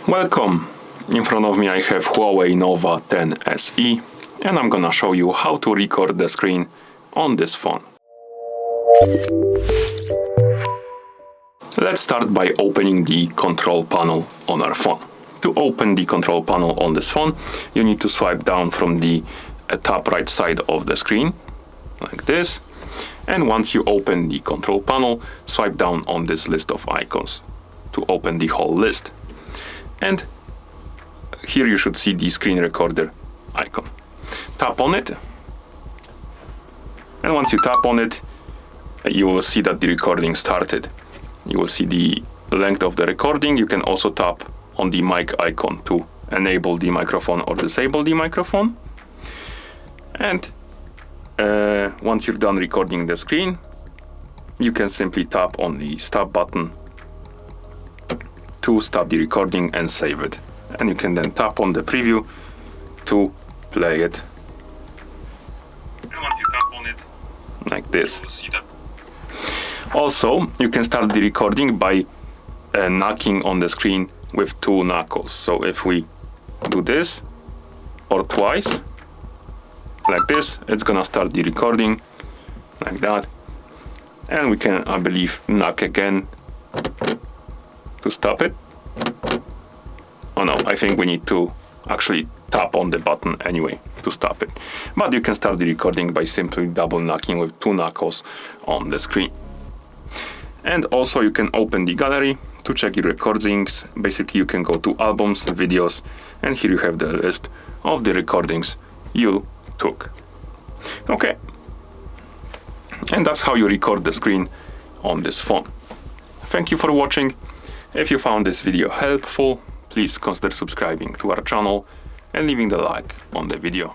Welcome! In front of me I have HUAWEI Nova 10 SE and I'm gonna show you how to record the screen on this phone. Let's start by opening the control panel on our phone. To open the control panel on this phone, you need to swipe down from the top right side of the screen, like this. And once you open the control panel, swipe down on this list of icons to open the whole list. And here you should see the screen recorder icon. Tap on it. And once you tap on it, you will see that the recording started. You will see the length of the recording. You can also tap on the mic icon to enable the microphone or disable the microphone. And once you're done recording the screen, you can simply tap on the stop button to stop the recording and save it. And you can then tap on the preview to play it. And once you tap on it, like this, you will see that. Also, you can start the recording by knocking on the screen with two knuckles. So if we do this, or twice, like this, it's gonna start the recording, like that. And we can, I believe, knock again to stop it. Oh no, I think we need to actually tap on the button anyway to stop it. But you can start the recording by simply double knocking with two knuckles on the screen. And also you can open the gallery to check your recordings. Basically you can go to albums, videos, and here you have the list of the recordings you took. Okay. And that's how you record the screen on this phone. Thank you for watching. If you found this video helpful, please consider subscribing to our channel and leaving the like on the video.